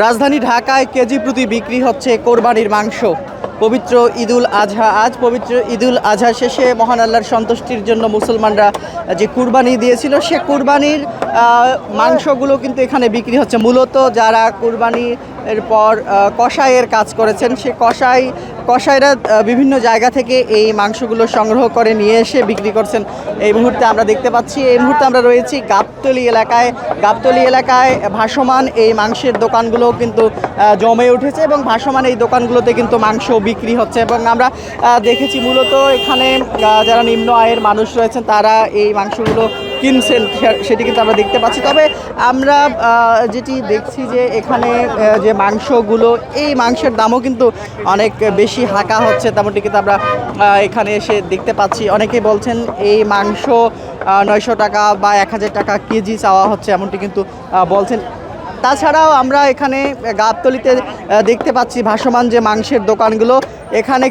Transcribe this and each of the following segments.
রাজধানী ঢাকায় কেজি প্রতি বিক্রি হচ্ছে কোরবানির মাংস। পবিত্র ঈদুল আজহা, আজ পবিত্র ঈদুল আজহা শেষে মহান আল্লাহর সন্তুষ্টির জন্য মুসলমানরা যে কুরবানি দিয়েছিল, সে কুরবানির মাংসগুলো কিন্তু এখানে বিক্রি হচ্ছে। মূলত যারা কুরবানির পর কষাইয়ের কাজ করেছেন, সে কষাইরা বিভিন্ন জায়গা থেকে এই মাংসগুলো সংগ্রহ করে নিয়ে এসে বিক্রি করছেন। এই মুহূর্তে আমরা দেখতে পাচ্ছি, এই মুহূর্তে আমরা রয়েছি গাবতলী এলাকায়। গাবতলী এলাকায় ভাসমান এই মাংসের দোকানগুলো কিন্তু জমে উঠেছে এবং ভাসমান এই দোকানগুলোতে কিন্তু মাংস বিক্রি হচ্ছে। এবং আমরা দেখেছি মূলত এখানে যারা নিম্ন আয়ের মানুষ রয়েছেন তারা এই মাংসগুলো কিনছেন, সেটি কিন্তু আমরা দেখতে পাচ্ছি। তবে আমরা যেটি দেখছি যে এখানে যে মাংসগুলো, এই মাংসের দামও কিন্তু অনেক বেশি হাঁকা হচ্ছে, তেমনটি কিন্তু আমরা এখানে এসে দেখতে পাচ্ছি। অনেকেই বলছেন এই মাংস 900 টাকা বা 1000 টাকা কেজি চাওয়া হচ্ছে, এমনটি কিন্তু বলছেন। তাছাড়াও আমরা এখানে গাবতলীতে দেখতে পাচ্ছি ভাসমান যে মাংসের দোকানগুলো, এখানে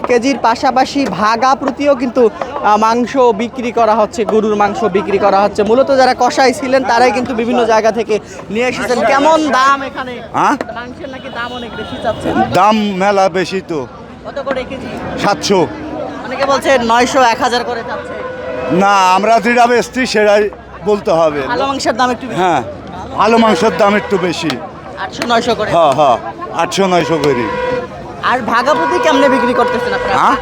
কেজির পাশাপাশি ভাগা প্রতিও কিন্তু মাংস বিক্রি করা হচ্ছে, গরুর মাংস বিক্রি করা হচ্ছে। মূলত যারা কষাই ছিলেন তারাই কিন্তু বিভিন্ন জায়গা থেকে নিয়ে এসেছেন। কেমন দাম এখানে? মাংসের নাকি দাম অনেক বেশি চাচ্ছে? দাম মেলা বেশি তো। কত করে কেজি? 700। অনেকে বলছে 900 1000 করে চাচ্ছে। না, আমরা যেটা বেচছি সেটাই বলতে হবে। ভালো মাংসের দাম একটু বেশি। হ্যাঁ, ভালো মাংসের দাম একটু বেশি। 800 900 করে। হ্যাঁ হ্যাঁ, 800 900 করে। আর ভাগা প্রতি কেমনে বিক্রি করতেছেন আপনারা? হ্যাঁ,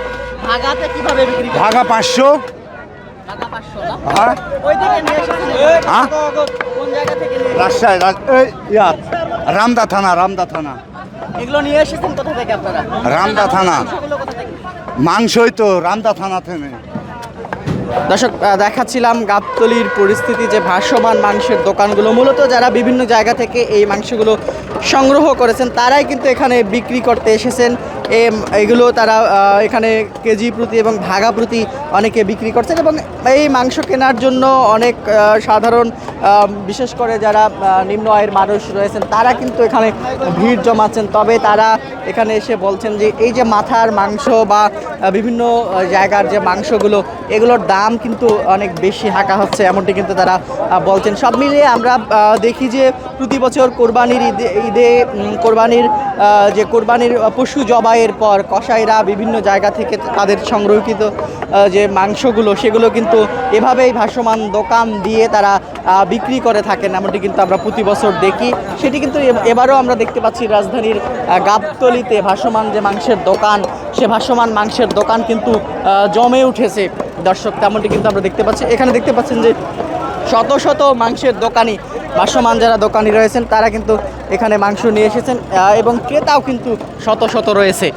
ভাগাতে কিভাবে বিক্রি করেন? ভাগা 500। ভাগা 500 না? হ্যাঁ ওই থেকে নিয়ে এসেছেন? হ্যাঁ, কোন জায়গা থেকে নিয়ে এসেছেন? রাজশাহী রামদা থানা। এগুলো নিয়ে এসেছেন কোথা থেকে আপনারা? রামদা থানা। মাংসগুলো কোথা থেকে? মাংসই তো রামদা থানা থেকে। দর্শক, দেখাচ্ছিলাম গাবতলীর পরিস্থিতি, যে ভাসমান মাংসের দোকানগুলো, মূলত যারা বিভিন্ন জায়গা থেকে এই মাংসগুলো সংগ্রহ করেছেন তারাই কিন্তু এখানে বিক্রি করতে এসেছেন। এগুলো তারা এখানে কেজি প্রতি এবং ভাগা প্রতি অনেকে বিক্রি করছেন। এবং এই মাংস কেনার জন্য অনেক সাধারণ, বিশেষ করে যারা নিম্ন আয়ের মানুষ রয়েছেন তারা কিন্তু এখানে ভিড় জমাচ্ছেন। তবে তারা এখানে এসে বলছেন যে এই যে মাথার মাংস বা বিভিন্ন জায়গার যে মাংসগুলো, এগুলোর দাম কিন্তু অনেক বেশি হাঁকা হচ্ছে, এমনটি কিন্তু তারা বলছেন। সব মিলিয়ে আমরা দেখি যে প্রতি বছর কোরবানির ঈদে কোরবানির পশু জবাইয়ের পর কসাইরা বিভিন্ন জায়গা থেকে তাদের সংরক্ষিত যে মাংসগুলো, সেগুলো কিন্তু এভাবেই ভাসমান দোকান দিয়ে তারা বিক্রি করে থাকেন, এমনটি কিন্তু আমরা প্রতি বছর দেখি। সেটি কিন্তু এবারও আমরা দেখতে পাচ্ছি রাজধানীর গাবতলীতে ভাসমান যে মাংসের দোকান, সে ভাসমান মাংসের দোকান কিন্তু জমে উঠেছে। দর্শক, তেমনটি কিন্তু আমরা দেখতে পাচ্ছি। এখানে দেখতে পাচ্ছেন যে শত শত মাংসের দোকানি, ভাসমান যারা দোকানি রয়েছেন তারা কিন্তু এখানে মাংস নিয়ে এসেছেন এবং ক্রেতাও কিন্তু শত শত রয়েছে।